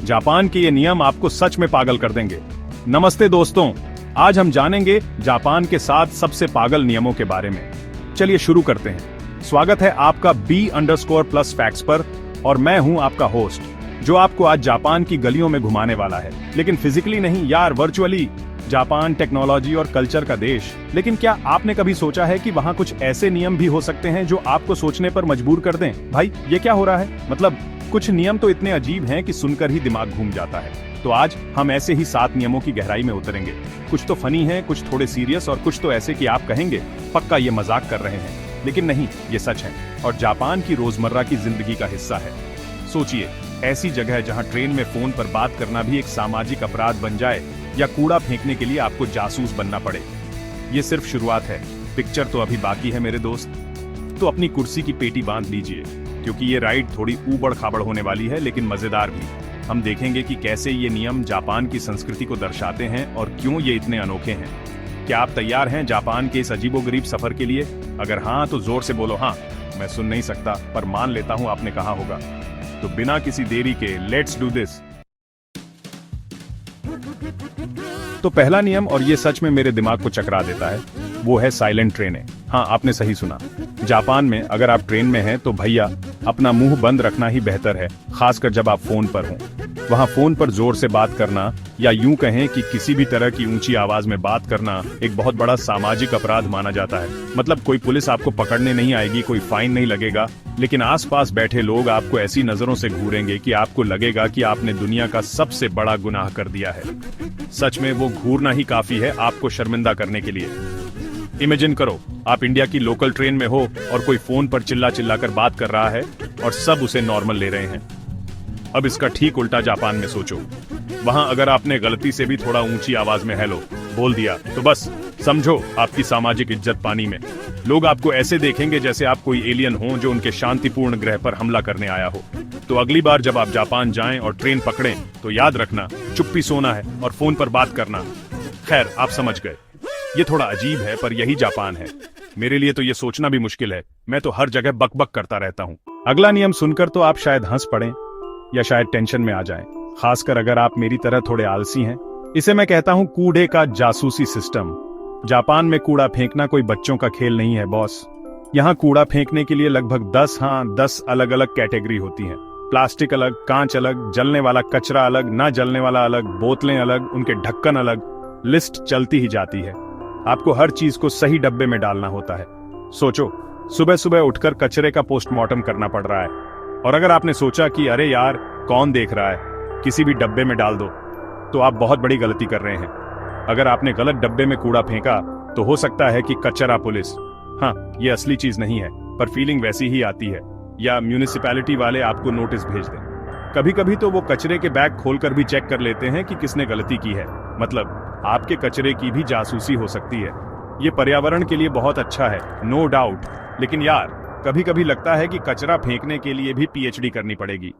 Japan के ये नियम आपको सच में पागल कर देंगे। नमस्ते दोस्तों, आज हम जानेंगे जापान के 7 सबसे पागल नियमों के बारे में। चलिए शुरू करते हैं। स्वागत है आपका B_+ फैक्ट्स पर और मैं हूं आपका होस्ट, जो आपको आज जापान की गलियों में घुमाने वाला है। लेकिन फिजिकली नहीं यार, वर्चुअली। जापान टेक्नोलॉजी और कल्चर का देश, लेकिन क्या आपने कभी सोचा है कि वहाँ कुछ ऐसे नियम भी हो सकते हैं जो आपको सोचने पर मजबूर कर दें? भाई ये क्या हो रहा है? मतलब कुछ नियम तो इतने अजीब हैं कि सुनकर ही दिमाग घूम जाता है। तो आज हम ऐसे ही 7 नियमों की गहराई में उतरेंगे। कुछ तो फनी है, कुछ थोड़े सीरियस और कुछ तो ऐसे कि आप कहेंगे पक्का ये मजाक कर रहे हैं। लेकिन नहीं, ये सच है और जापान की रोजमर्रा की जिंदगी का हिस्सा है। सोचिए, ऐसी जगह जहां ट्रेन में फोन पर बात करना भी एक सामाजिक अपराध बन जाए या कूड़ा फेंकने के लिए आपको जासूस बनना पड़े। ये सिर्फ शुरुआत है, पिक्चर तो अभी बाकी है मेरे दोस्त। तो अपनी कुर्सी की पेटी बांध लीजिए, क्योंकि ये राइड थोड़ी ऊबड़ खाबड़ होने वाली है, लेकिन मजेदार भी। हम देखेंगे कि कैसे ये नियम जापान की संस्कृति को दर्शाते हैं और क्यों ये इतने अनोखे हैं। क्या आप तैयार हैं जापान के इस अजीबोगरीब सफर के लिए? अगर हाँ तो जोर से बोलो हाँ। मैं सुन नहीं सकता, पर मान लेता हूँ आपने कहा होगा। तो बिना किसी देरी के लेट्स डू दिस। तो पहला नियम, और ये सच में मेरे दिमाग को चकरा देता है, वो है साइलेंट ट्रेनें। हाँ, आपने सही सुना। जापान में अगर आप ट्रेन में हैं तो भैया अपना मुंह बंद रखना ही बेहतर है, खासकर जब आप फोन पर हों। वहाँ फोन पर जोर से बात करना या यूं कहें कि किसी भी तरह की ऊंची आवाज में बात करना एक बहुत बड़ा सामाजिक अपराध माना जाता है। मतलब कोई पुलिस आपको पकड़ने नहीं आएगी, कोई फाइन नहीं लगेगा, लेकिन आसपास बैठे लोग आपको ऐसी नजरों से घूरेंगे कि आपको लगेगा कि आपने दुनिया का सबसे बड़ा गुनाह कर दिया है। सच में वो घूरना ही काफी है आपको शर्मिंदा करने के लिए। इमेजिन करो, आप इंडिया की लोकल ट्रेन में हो और कोई फोन पर चिल्ला चिल्ला कर बात कर रहा है और सब उसे नॉर्मल ले रहे हैं। अब इसका ठीक उल्टा जापान में सोचो। वहां अगर आपने गलती से भी थोड़ा ऊंची आवाज में हेलो बोल दिया तो बस समझो आपकी सामाजिक इज्जत पानी में। लोग आपको ऐसे देखेंगे जैसे आप कोई एलियन हो जो उनके शांतिपूर्ण ग्रह पर हमला करने आया हो। तो अगली बार जब आप जापान जाएं और ट्रेन पकड़ें तो याद रखना, चुप्पी सोना है और फोन पर बात करना। खैर, आप समझ गए। ये थोड़ा अजीब है, पर यही जापान है। मेरे लिए तो ये सोचना भी मुश्किल है। मैं तो हर जगह बकबक करता रहता हूँ। अगला नियम सुनकर तो आप शायद हंस पड़ें या शायद टेंशन में आ जाएं, खासकर अगर आप मेरी तरह थोड़े आलसी हैं। इसे मैं कहता हूँ कूड़े का जासूसी सिस्टम। जापान में कूड़ा फेंकना कोई बच्चों का खेल नहीं है बॉस। यहाँ कूड़ा फेंकने के लिए लगभग 10 अलग अलग कैटेगरी होती हैं। प्लास्टिक अलग, कांच अलग, जलने वाला कचरा अलग, ना जलने वाला अलग, बोतलें अलग, उनके ढक्कन अलग। लिस्ट चलती ही जाती है। आपको हर चीज को सही डब्बे में डालना होता है। सोचो, सुबह सुबह उठकर कचरे का पोस्टमार्टम करना पड़ रहा है, और अगर आपने सोचा कि अरे यार कौन देख रहा है, किसी भी डब्बे में डाल दो, तो आप बहुत बड़ी गलती कर रहे हैं। अगर आपने गलत डब्बे में कूड़ा फेंका तो हो सकता है कि कचरा पुलिस, हाँ ये असली चीज नहीं है पर फीलिंग वैसी ही आती है, या म्यूनिसिपैलिटी वाले आपको नोटिस भेज दें। कभी कभी तो वो कचरे के बैग खोलकर भी चेक कर लेते हैं कि किसने गलती की है। मतलब आपके कचरे की भी जासूसी हो सकती है। ये पर्यावरण के लिए बहुत अच्छा है, नो डाउट, लेकिन यार कभी कभी लगता है कि कचरा फेंकने के लिए भी PhD करनी पड़ेगी।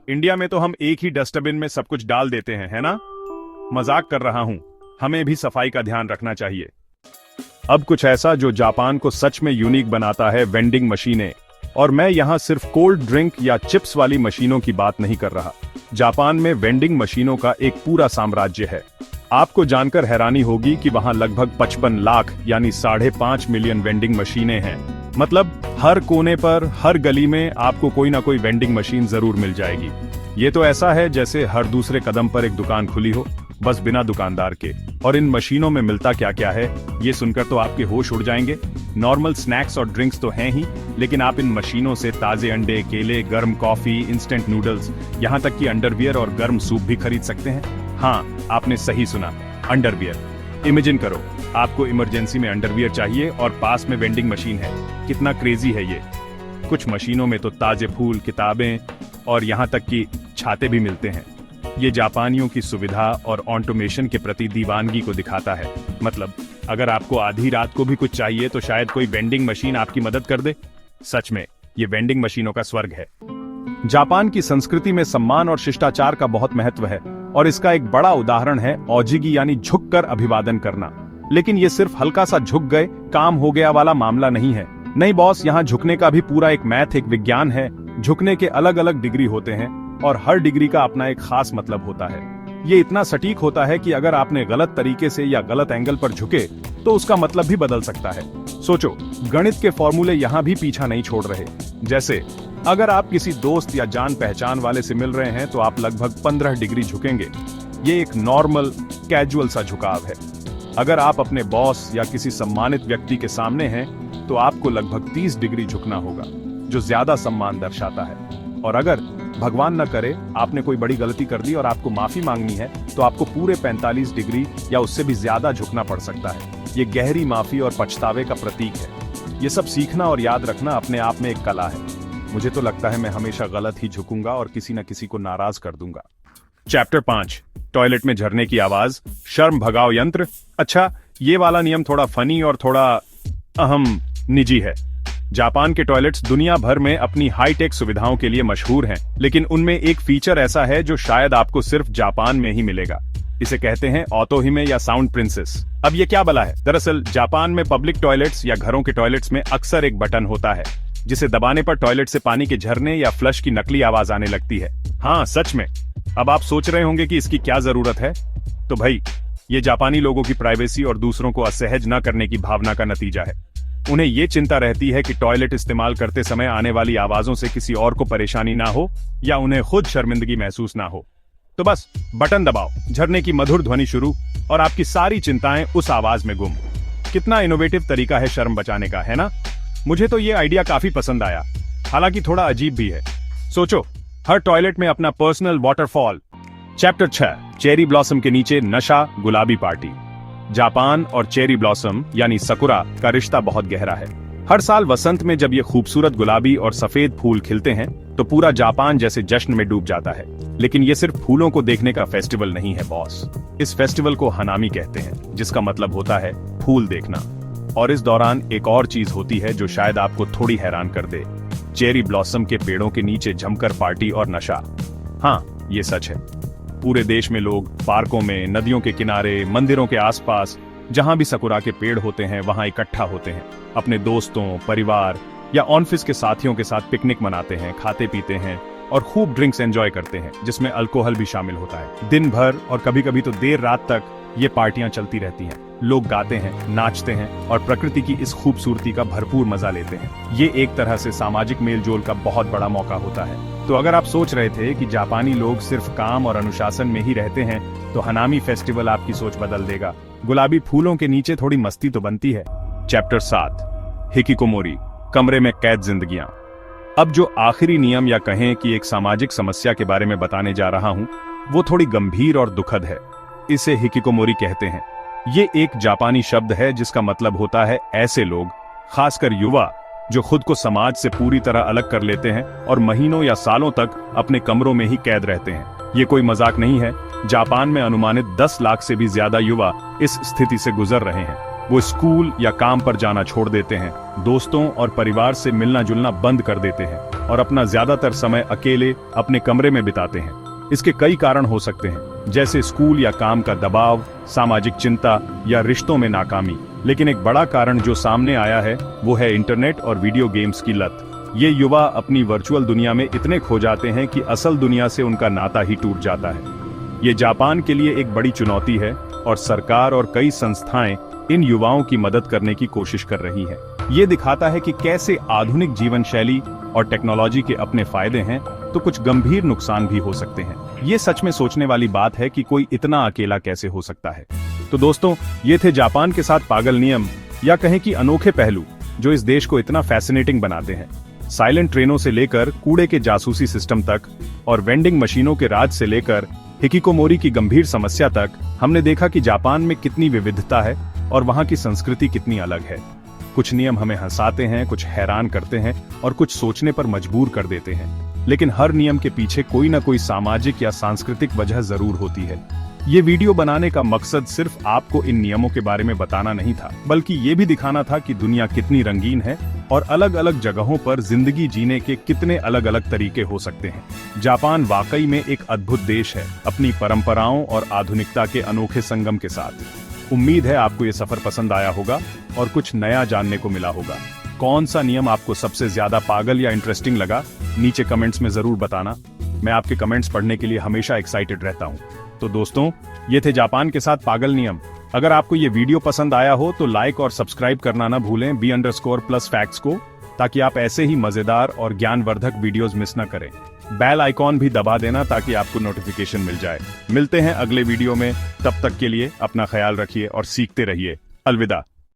इंडिया में तो हम एक ही डस्टबिन में सब कुछ डाल देते हैं, है ना? मजाक कर रहा हूं, हमें भी सफाई का ध्यान रखना चाहिए। अब कुछ ऐसा जो जापान को सच में यूनिक बनाता है, वेंडिंग मशीनें। और मैं यहाँ सिर्फ कोल्ड ड्रिंक या चिप्स वाली मशीनों की बात नहीं कर रहा। जापान में वेंडिंग मशीनों का एक पूरा साम्राज्य है। आपको जानकर हैरानी होगी कि वहाँ लगभग 55 लाख यानी 5.5 मिलियन वेंडिंग मशीनें हैं। मतलब हर कोने पर, हर गली में आपको कोई ना कोई वेंडिंग मशीन जरूर मिल जाएगी। ये तो ऐसा है जैसे हर दूसरे कदम पर एक दुकान खुली हो, बस बिना दुकानदार के। और इन मशीनों में मिलता क्या क्या है, ये सुनकर तो आपके होश उड़ जाएंगे। नॉर्मल स्नैक्स और ड्रिंक्स तो हैं ही, लेकिन आप इन मशीनों से ताजे अंडे, केले, गर्म कॉफी, इंस्टेंट नूडल्स, यहाँ तक कि अंडरवियर और गर्म सूप भी खरीद सकते हैं। हाँ, आपने सही सुना, अंडरवियर। इमेजिन करो, आपको इमरजेंसी में अंडरवियर चाहिए और पास में वेंडिंग मशीन है। कितना क्रेजी है ये। कुछ मशीनों में तो ताजे फूल, किताबें और यहाँ तक कि छाते भी मिलते हैं। ये जापानियों की सुविधा और ऑटोमेशन के प्रति दीवानगी को दिखाता है। मतलब अगर आपको आधी रात को भी कुछ चाहिए तो शायद कोई वेंडिंग मशीन आपकी मदद कर दे। सच में ये वेंडिंग मशीनों का स्वर्ग है। जापान की संस्कृति में सम्मान और शिष्टाचार का बहुत महत्व है और इसका एक बड़ा उदाहरण है ओजिगी यानी झुककर अभिवादन करना। लेकिन ये सिर्फ हल्का सा झुक गए काम हो गया वाला मामला नहीं है। नहीं बॉस, यहाँ झुकने का भी पूरा एक मैथ, एक विज्ञान है। झुकने के अलग अलग डिग्री होते हैं। और हर डिग्री का अपना एक खास मतलब होता है। ये इतना सटीक होता है कि अगर आपने गलत तरीके से या गलत एंगल पर झुके तो उसका मतलब भी बदल सकता है। सोचो, गणित के फॉर्मूले यहाँ भी पीछा नहीं छोड़ रहे। जैसे अगर आप किसी दोस्त या जान पहचान वाले से मिल रहे हैं तो आप लगभग 15 डिग्री झुकेंगे। ये एक नॉर्मल कैजुअल सा झुकाव है। अगर आप अपने बॉस या किसी सम्मानित व्यक्ति के सामने हैं तो आपको लगभग 30 डिग्री झुकना होगा, जो ज्यादा सम्मान दर्शाता है। और अगर भगवान न करे आपने कोई बड़ी गलती कर दी और आपको माफी मांगनी है तो आपको पूरे 45 डिग्री या उससे भी ज्यादा झुकना पड़ सकता है। ये गहरी माफी और पछतावे का प्रतीक है। ये सब सीखना और याद रखना अपने आप में एक कला है। मुझे तो लगता है मैं हमेशा गलत ही झुकूंगा और किसी न किसी को नाराज कर दूंगा। चैप्टर 5, टॉयलेट में झरने की आवाज, शर्म भगाओ यंत्र। अच्छा, ये वाला नियम थोड़ा फनी और थोड़ा अहम निजी है। जापान के टॉयलेट्स दुनिया भर में अपनी हाईटेक सुविधाओं के लिए मशहूर हैं, लेकिन उनमें एक फीचर ऐसा है जो शायद आपको सिर्फ जापान में ही मिलेगा। इसे कहते हैं ऑटोहिमे या साउंड प्रिंसेस। अब ये क्या बला है? दरअसल जापान में पब्लिक टॉयलेट्स या घरों के टॉयलेट्स में अक्सर एक बटन होता है जिसे दबाने पर टॉयलेट से पानी के झरने या फ्लश की नकली आवाज आने लगती है। हाँ, सच में। अब आप सोच रहे होंगे कि इसकी क्या जरूरत है? तो भाई, ये जापानी लोगों की प्राइवेसी और दूसरों को असहज न करने की भावना का नतीजा है। उन्हें ये चिंता रहती है कि टॉयलेट इस्तेमाल करते समय आने वाली आवाजों से किसी और को परेशानी ना हो या उन्हें खुद शर्मिंदगी महसूस ना हो। तो बस बटन दबाओ, झरने की मधुर ध्वनि शुरू और आपकी सारी चिंताएं उस आवाज में गुम। कितना इनोवेटिव तरीका है शर्म बचाने का, है ना? मुझे तो ये आइडिया काफी पसंद आया, हालांकि थोड़ा अजीब भी है। सोचो, हर टॉयलेट में अपना personal waterfall. Chapter 6, cherry blossom के नीचे नशा गुलाबी पार्टी। जापान और चेरी ब्लॉसम यानी सकुरा का रिश्ता बहुत गहरा है। हर साल वसंत में जब ये खूबसूरत गुलाबी और सफेद फूल खिलते हैं तो पूरा जापान जैसे जश्न में डूब जाता है। लेकिन ये सिर्फ फूलों को देखने का फेस्टिवल नहीं है बॉस। इस फेस्टिवल को हनामी कहते हैं, जिसका मतलब होता है फूल देखना। और इस दौरान एक और चीज होती है जो शायद आपको थोड़ी हैरान कर दे। चेरी ब्लॉसम के पेड़ों के नीचे जमकर पार्टी और नशा। हाँ, ये सच है। पूरे देश में लोग पार्कों में, नदियों के किनारे, मंदिरों के आसपास, जहां भी सकुरा के पेड़ होते हैं वहां इकट्ठा होते हैं। अपने दोस्तों, परिवार या ऑफिस के साथियों के साथ पिकनिक मनाते हैं, खाते पीते हैं और खूब ड्रिंक्स एंजॉय करते हैं, जिसमें अल्कोहल भी शामिल होता है। दिन भर और कभी कभी तो देर रात तक ये पार्टियां चलती रहती हैं। लोग गाते हैं, नाचते हैं और प्रकृति की इस खूबसूरती का भरपूर मजा लेते हैं। ये एक तरह से सामाजिक मेलजोल का बहुत बड़ा मौका होता है। तो अगर आप सोच रहे थे कि जापानी लोग सिर्फ काम और अनुशासन में ही रहते हैं, तो हनामी फेस्टिवल आपकी सोच बदल देगा। गुलाबी फूलों के नीचे थोड़ी मस्ती तो बनती है। चैप्टर 7, हिकिकोमोरी, कमरे में कैद जिंदगियां। अब जो आखिरी नियम या कहें कि एक सामाजिक समस्या के बारे में बताने जा रहा हूं, वो थोड़ी गंभीर और दुखद है। इसे हिकिकोमोरी कहते हैं। ये एक जापानी शब्द है जिसका मतलब होता है ऐसे लोग, खासकर युवा, जो खुद को समाज से पूरी तरह अलग कर लेते हैं और महीनों या सालों तक अपने कमरों में ही कैद रहते हैं। ये कोई मजाक नहीं है। जापान में अनुमानित 10 लाख से भी ज्यादा युवा इस स्थिति से गुजर रहे हैं। वो स्कूल या काम पर जाना छोड़ देते हैं, दोस्तों और परिवार से मिलना जुलना बंद कर देते हैं और अपना ज्यादातर समय अकेले अपने कमरे में बिताते हैं। इसके कई कारण हो सकते हैं, जैसे स्कूल या काम का दबाव, सामाजिक चिंता या रिश्तों में नाकामी। लेकिन एक बड़ा कारण जो सामने आया है वो है इंटरनेट और वीडियो गेम्स की लत। ये युवा अपनी वर्चुअल दुनिया में इतने खो जाते हैं कि असल दुनिया से उनका नाता ही टूट जाता है। ये जापान के लिए एक बड़ी चुनौती है और सरकार और कई संस्थाएं इन युवाओं की मदद करने की कोशिश कर रही हैं। ये दिखाता है कि कैसे आधुनिक जीवन शैली और टेक्नोलॉजी के अपने फायदे हैं तो कुछ गंभीर नुकसान भी हो सकते हैं। ये सच में सोचने वाली बात है कि कोई इतना अकेला कैसे हो सकता है। तो दोस्तों, ये थे जापान के साथ पागल नियम या कहें कि अनोखे पहलू जो इस देश को इतना फैसिनेटिंग बनाते हैं। साइलेंट ट्रेनों से लेकर कूड़े के जासूसी सिस्टम तक और वेंडिंग मशीनों के राज से लेकर हिकिकोमोरी की गंभीर समस्या तक, हमने देखा कि जापान में कितनी विविधता है और वहाँ की संस्कृति कितनी अलग है। कुछ नियम हमें हंसाते हैं, कुछ हैरान करते हैं और कुछ सोचने पर मजबूर कर देते हैं। लेकिन हर नियम के पीछे कोई ना कोई सामाजिक या सांस्कृतिक वजह जरूर होती है। ये वीडियो बनाने का मकसद सिर्फ आपको इन नियमों के बारे में बताना नहीं था, बल्कि ये भी दिखाना था कि दुनिया कितनी रंगीन है और अलग अलग जगहों पर जिंदगी जीने के कितने अलग अलग तरीके हो सकते हैं। जापान वाकई में एक अद्भुत देश है, अपनी परंपराओं और आधुनिकता के अनोखे संगम के साथ। उम्मीद है आपको ये सफर पसंद आया होगा और कुछ नया जानने को मिला होगा। कौन सा नियम आपको सबसे ज्यादा पागल या इंटरेस्टिंग लगा, नीचे कमेंट्स में जरूर बताना। मैं आपके कमेंट्स पढ़ने के लिए हमेशा एक्साइटेड रहता हूँ। तो दोस्तों, ये थे जापान के साथ पागल नियम। अगर आपको ये वीडियो पसंद आया हो तो लाइक और सब्सक्राइब करना ना भूलें B_plus facts को, ताकि आप ऐसे ही मजेदार और ज्ञानवर्धक वीडियोस मिस ना करें। बेल आइकॉन भी दबा देना ताकि आपको नोटिफिकेशन मिल जाए। मिलते हैं अगले वीडियो में, तब तक के लिए अपना ख्याल रखिए और सीखते रहिए। अलविदा।